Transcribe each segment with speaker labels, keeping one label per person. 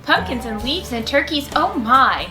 Speaker 1: pumpkins and leaves and turkeys, oh my!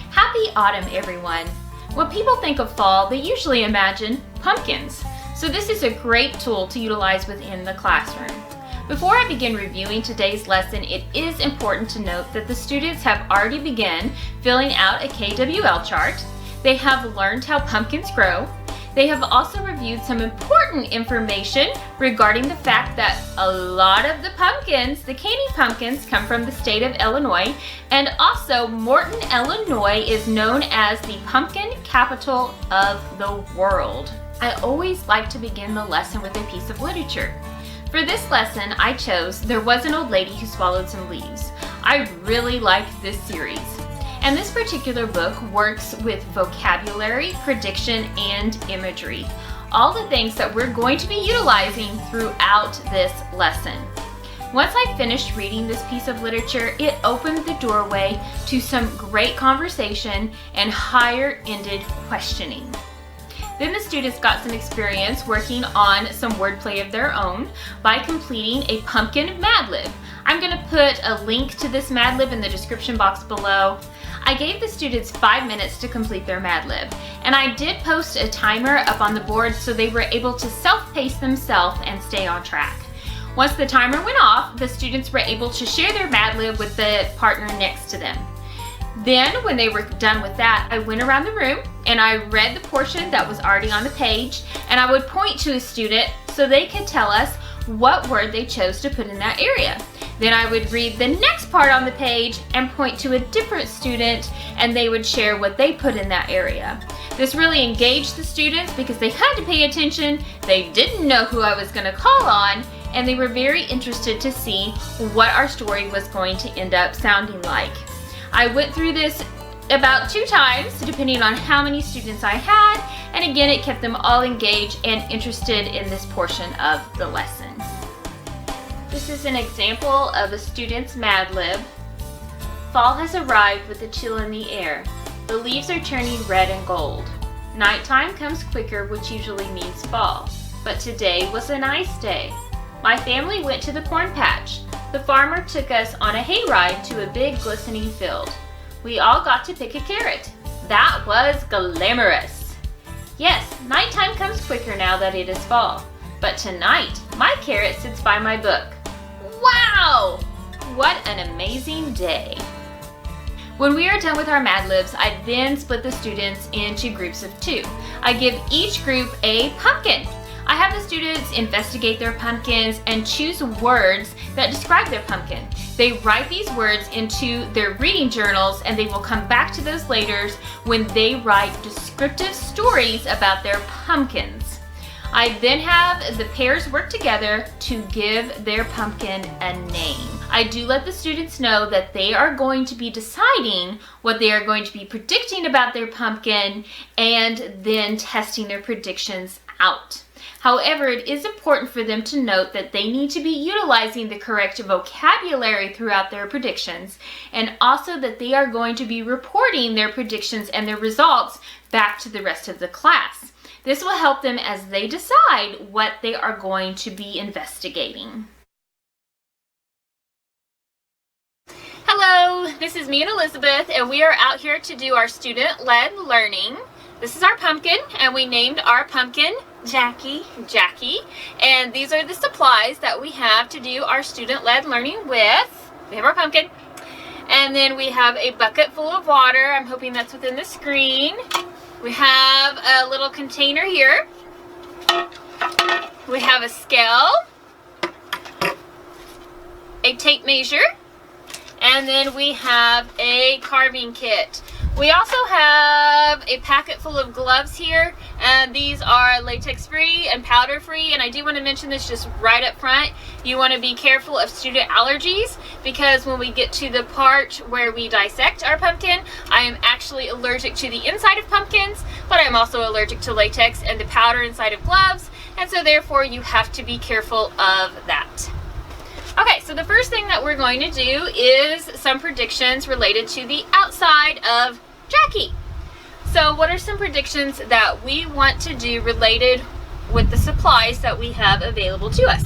Speaker 1: Happy autumn, everyone! When people think of fall, they usually imagine pumpkins. So this is a great tool to utilize within the classroom. Before I begin reviewing today's lesson, it is important to note that the students have already begun filling out a KWL chart. They have learned how pumpkins grow. They have also reviewed some important information regarding the fact that a lot of the pumpkins, the candy pumpkins, come from the state of Illinois, and also Morton, Illinois is known as the pumpkin capital of the world. I always like to begin the lesson with a piece of literature. For this lesson, I chose There Was an Old Lady Who Swallowed Some Leaves. I really like this series. And this particular book works with vocabulary, prediction, and imagery. All the things that we're going to be utilizing throughout this lesson. Once I finished reading this piece of literature, it opened the doorway to some great conversation and higher-ended questioning. Then the students got some experience working on some wordplay of their own by completing a pumpkin Mad Lib. I'm going to put a link to this Mad Lib in the description box below. I gave the students 5 minutes to complete their Mad Lib, and I did post a timer up on the board so they were able to self-pace themselves and stay on track. Once the timer went off, the students were able to share their Mad Lib with the partner next to them. Then, when they were done with that, I went around the room and I read the portion that was already on the page, and I would point to a student so they could tell us what word they chose to put in that area. Then I would read the next part on the page and point to a different student, and they would share what they put in that area. This really engaged the students because they had to pay attention, they didn't know who I was going to call on, and they were very interested to see what our story was going to end up sounding like. I went through this about 2 times, depending on how many students I had, and again, it kept them all engaged and interested in this portion of the lesson. This is an example of a student's Mad Lib. Fall has arrived with a chill in the air. The leaves are turning red and gold. Nighttime comes quicker, which usually means fall. But today was a nice day. My family went to the corn patch. The farmer took us on a hayride to a big glistening field. We all got to pick a carrot. That was glamorous. Yes, nighttime comes quicker now that it is fall. But tonight, my carrot sits by my book. Wow! What an amazing day. When we are done with our Mad Libs, I then split the students into groups of 2. I give each group a pumpkin. I have the students investigate their pumpkins and choose words that describe their pumpkin. They write these words into their reading journals, and they will come back to those later when they write descriptive stories about their pumpkins. I then have the pairs work together to give their pumpkin a name. I do let the students know that they are going to be deciding what they are going to be predicting about their pumpkin and then testing their predictions out. However, it is important for them to note that they need to be utilizing the correct vocabulary throughout their predictions, and also that they are going to be reporting their predictions and their results back to the rest of the class. This will help them as they decide what they are going to be investigating. Hello, this is me and Elizabeth, and we are out here to do our student-led learning. This is our pumpkin, and we named our pumpkin Jackie, and these are the supplies that we have to do our student-led learning with. We have our pumpkin, and then we have a bucket full of water. I'm hoping that's within the screen. We have a little container here. We have a scale, a tape measure, and then we have a carving kit. We also have a packet full of gloves here, and these are latex free and powder free, and I do want to mention this just right up front. You want to be careful of student allergies, because when we get to the part where we dissect our pumpkin, I am actually allergic to the inside of pumpkins, but I'm also allergic to latex and the powder inside of gloves, and so therefore you have to be careful of that. Okay, so the first thing that we're going to do is some predictions related to the outside of Jackie. So what are some predictions that we want to do related with the supplies that we have available to us?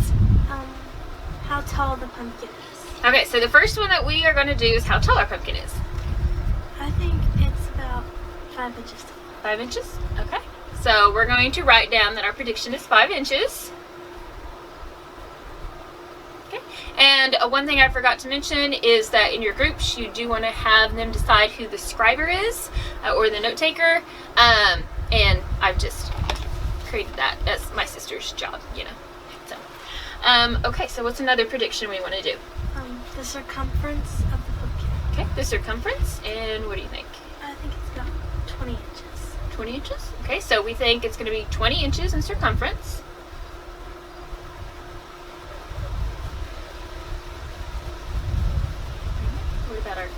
Speaker 2: how tall the pumpkin is.
Speaker 1: Okay, so the first one that we are going to do is how tall our pumpkin is.
Speaker 2: I think it's about 5 inches tall.
Speaker 1: 5 inches? Okay. So we're going to write down that our prediction is 5 inches. Okay. And one thing I forgot to mention is that in your groups, you do want to have them decide who the scriber is or the note taker. And I've just created that as my sister's job, you know. So, okay, so what's another prediction we want to do?
Speaker 2: The circumference of the pumpkin.
Speaker 1: Okay, the circumference. And what do you think?
Speaker 2: I think it's about 20 inches.
Speaker 1: 20 inches? Okay, so we think it's going to be 20 inches in circumference. What about our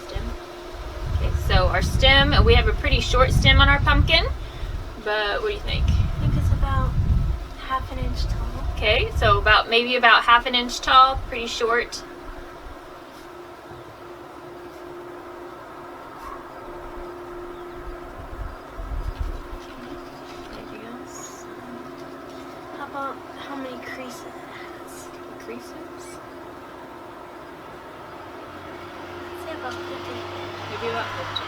Speaker 1: stem? Okay, so our stem, we have a pretty short stem on our pumpkin, but what do you think?
Speaker 2: I think it's about half an inch tall.
Speaker 1: Okay, so maybe about half an inch tall, pretty short. Anything else?
Speaker 2: How about how many creases it has?
Speaker 1: Creases?
Speaker 2: I'd say about 50.
Speaker 1: Maybe about 50.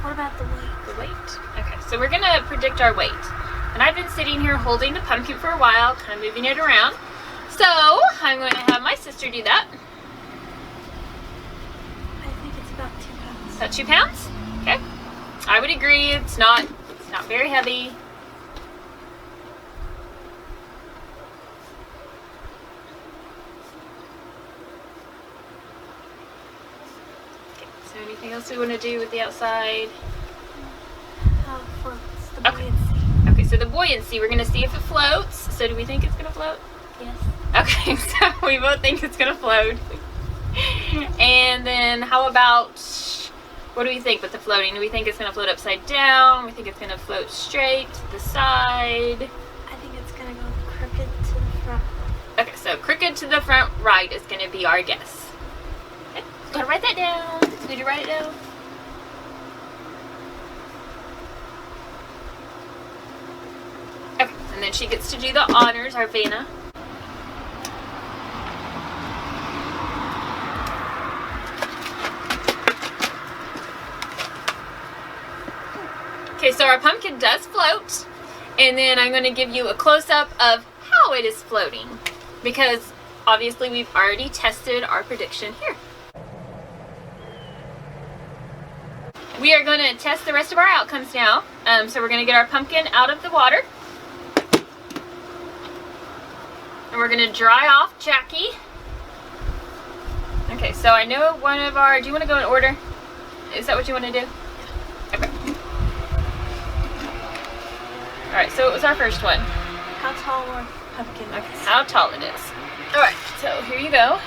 Speaker 2: What about the weight?
Speaker 1: The weight? Okay, so we're going to predict our weight. And I've been sitting here holding the pumpkin for a while, kind of moving it around. So I'm going to have my sister do that.
Speaker 2: I think it's about 2 pounds.
Speaker 1: About 2 pounds? Okay. I would agree. It's not very heavy. Okay. So anything else we want to do with the outside?
Speaker 2: How it floats, the
Speaker 1: Okay.
Speaker 2: buoyancy.
Speaker 1: Okay, so the buoyancy, we're going to see if it floats. So do we think it's going to float?
Speaker 2: Yes.
Speaker 1: Okay, so we both think it's going to float. And then how about, what do we think with the floating? Do we think it's going to float upside down? We think it's going to float straight to the side?
Speaker 2: I think it's going to go crooked to the front.
Speaker 1: Okay, so crooked to the front right is going to be our guess. Okay, gotta write that down. Did you write it down? Okay, and then she gets to do the honors, our Vanna. Okay, so our pumpkin does float, and then I'm going to give you a close-up of how it is floating, because obviously we've already tested our prediction here. We are going to test the rest of our outcomes now. So we're going to get our pumpkin out of the water, and we're going to dry off Jackie. Okay, so I know one of our, do you want to go in order? Is that what you want to do? Okay. Alright, so what was our first one?
Speaker 2: How tall our pumpkin is.
Speaker 1: Okay, how tall it is. Alright, so here you go.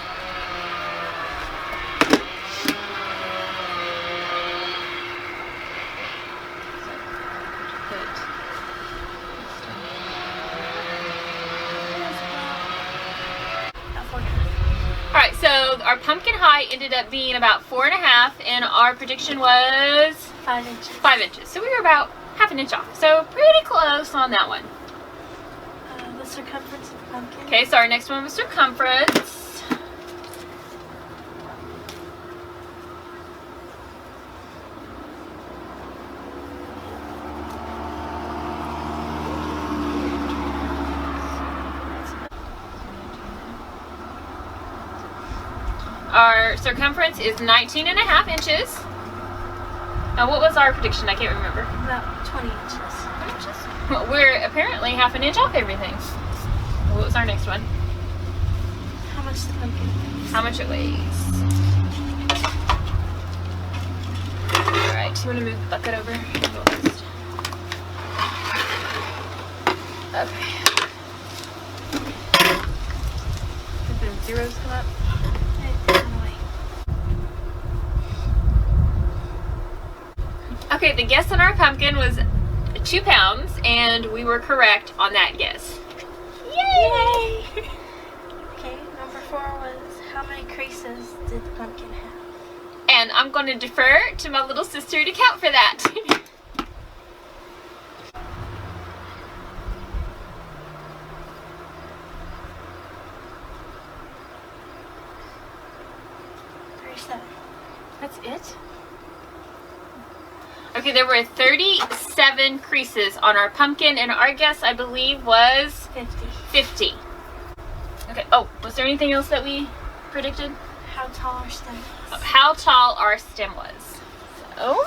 Speaker 1: Alright, so our pumpkin height ended up being about 4.5, and our prediction was
Speaker 2: 5 inches.
Speaker 1: 5 inches. So we were about half an inch off. So pretty close on that one.
Speaker 2: The circumference of the pumpkin.
Speaker 1: Okay, so our next one was circumference. Our circumference is 19.5 inches. Now, what was our prediction? I can't remember.
Speaker 2: About 20 inches.
Speaker 1: 20 inches? Well, we're apparently half an inch off everything. What was our next one?
Speaker 2: How much the pumpkin weighs.
Speaker 1: How much it weighs. Alright, you want to move the bucket over? Okay. Did the zeros come up? Okay, the guess on our pumpkin was 2 pounds, and we were correct on that guess. Yay!
Speaker 2: Okay, number 4 was how many creases did the pumpkin have?
Speaker 1: And I'm going to defer to my little sister to count for that.
Speaker 2: 7.
Speaker 1: That's it? Okay, there were 37 creases on our pumpkin, and our guess, I believe, was 50. Okay, oh, was there anything else that we predicted?
Speaker 2: How tall our stem was.
Speaker 1: How tall our stem was. So,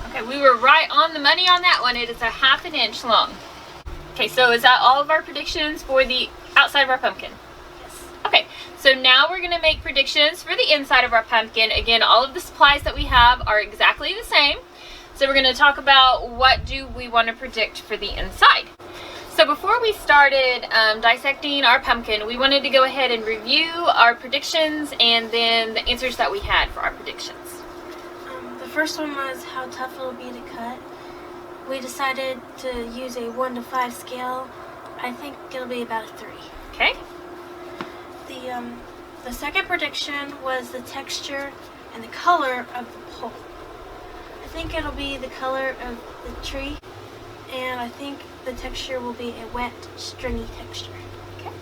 Speaker 1: okay, we were right on the money on that one. It is a 1/2 inch long. Okay, so is that all of our predictions for the outside of our pumpkin?
Speaker 2: Yes.
Speaker 1: Okay, so now we're going to make predictions for the inside of our pumpkin. Again, all of the supplies that we have are exactly the same. So we're going to talk about what do we want to predict for the inside. So before we started dissecting our pumpkin, we wanted to go ahead and review our predictions and then the answers that we had for our predictions.
Speaker 2: The first one was how tough it'll be to cut. We decided to use a 1 to 5 scale. I think it'll be about a 3.
Speaker 1: Okay.
Speaker 2: The second prediction was the texture and the color of the pole. I think it'll be the color of the tree, and I think the texture will be a wet, stringy texture.
Speaker 1: Okay.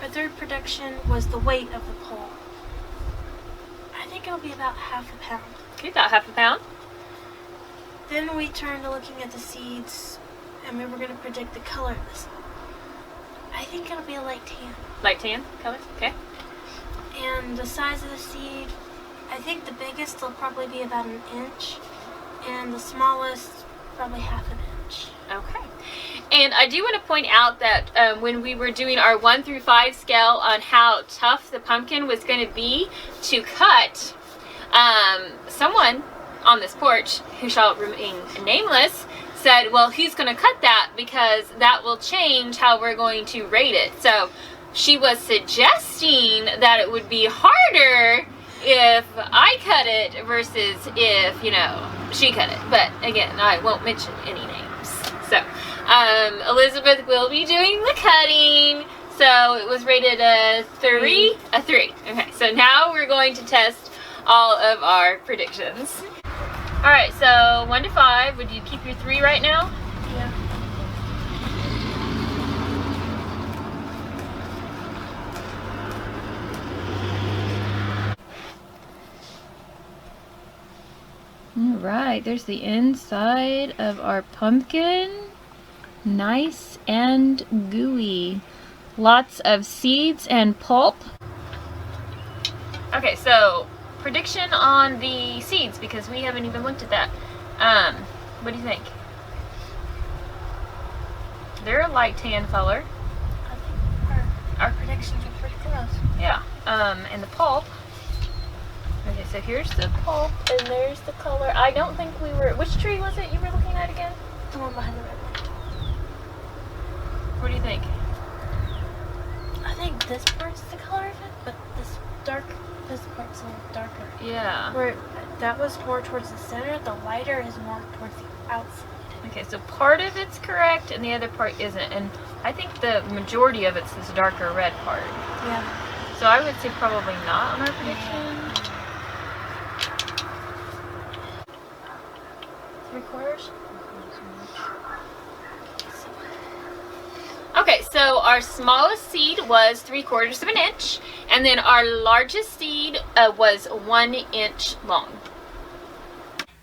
Speaker 2: Our third prediction was the weight of the pole. I think it'll be about 1/2 pound.
Speaker 1: Okay, about 1/2 pound.
Speaker 2: Then we turned to looking at the seeds, and we were going to predict the color of the seed. I think it'll be a light tan.
Speaker 1: Light tan color, okay.
Speaker 2: And the size of the seed, I think the biggest will probably be about 1 inch, and the smallest probably 1/2 inch.
Speaker 1: Okay. And I do want to point out that when we were doing our 1 through 5 scale on how tough the pumpkin was going to be to cut, someone on this porch, who shall remain nameless, said, well, who's going to cut that because that will change how we're going to rate it. So she was suggesting that it would be harder if I cut it versus if, you know, she cut it. But again, I won't mention any names. So Elizabeth will be doing the cutting. So it was rated a 3. A 3. Okay, so now we're going to test all of our predictions. All right, so 1 to 5. Would you keep your 3 right now?
Speaker 2: Yeah.
Speaker 1: All right, there's the inside of our pumpkin. Nice and gooey. Lots of seeds and pulp. Okay, so prediction on the seeds, because we haven't even looked at that. What do you think? They're a light tan color.
Speaker 2: I think our predictions are pretty close.
Speaker 1: Yeah. And the pulp. Okay, so here's the pulp, and there's the color. I don't think we were... Which tree was it you were looking at again?
Speaker 2: The one behind the red one.
Speaker 1: What do you think?
Speaker 2: I think this part's the color of it, but this part's a little darker.
Speaker 1: Yeah.
Speaker 2: Where that was more towards the center, the lighter is more towards the outside.
Speaker 1: Okay, so part of it's correct, and the other part isn't. And I think the majority of it's this darker red part.
Speaker 2: Yeah.
Speaker 1: So I would say probably not on our prediction.
Speaker 2: 3/4?
Speaker 1: Okay, so our smallest seed was 3/4 of an inch, and then our largest seed was 1 inch long.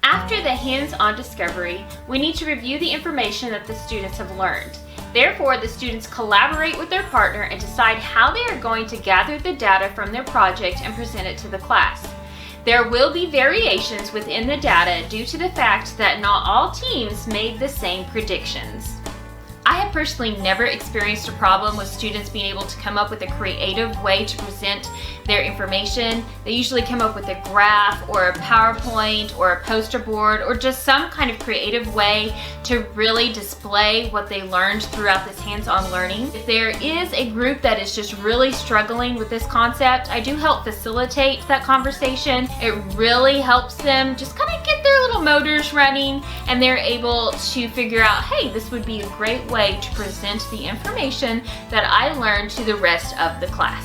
Speaker 1: After the hands-on discovery, we need to review the information that the students have learned. Therefore, the students collaborate with their partner and decide how they are going to gather the data from their project and present it to the class. There will be variations within the data due to the fact that not all teams made the same predictions. I have personally never experienced a problem with students being able to come up with a creative way to present their information. They usually come up with a graph or a PowerPoint or a poster board or just some kind of creative way to really display what they learned throughout this hands-on learning. If there is a group that is just really struggling with this concept, I do help facilitate that conversation. It really helps them just kind of get their little motors running, and they're able to figure out, hey, this would be a great way to present the information that I learned to the rest of the class.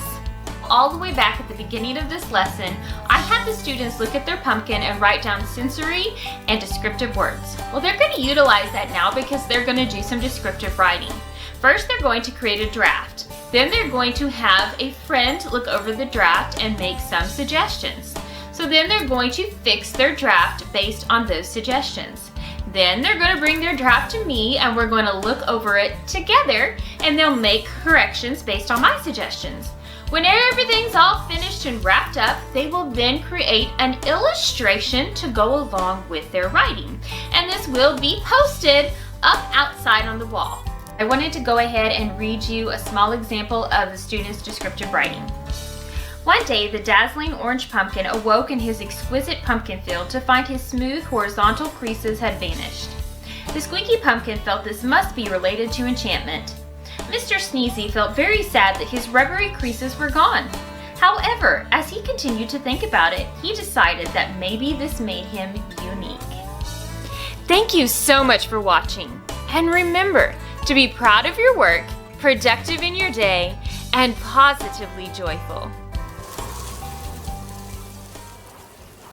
Speaker 1: All the way back at the beginning of this lesson, I had the students look at their pumpkin and write down sensory and descriptive words. Well, they're going to utilize that now because they're going to do some descriptive writing. First, they're going to create a draft. Then they're going to have a friend look over the draft and make some suggestions. So then they're going to fix their draft based on those suggestions. Then they're going to bring their draft to me and we're going to look over it together and they'll make corrections based on my suggestions. When everything's all finished and wrapped up, they will then create an illustration to go along with their writing. And this will be posted up outside on the wall. I wanted to go ahead and read you a small example of the student's descriptive writing. One day, the dazzling orange pumpkin awoke in his exquisite pumpkin field to find his smooth horizontal creases had vanished. The squeaky pumpkin felt this must be related to enchantment. Mr. Sneezy felt very sad that his rubbery creases were gone. However, as he continued to think about it, he decided that maybe this made him unique. Thank you so much for watching. And remember to be proud of your work, productive in your day, and positively joyful.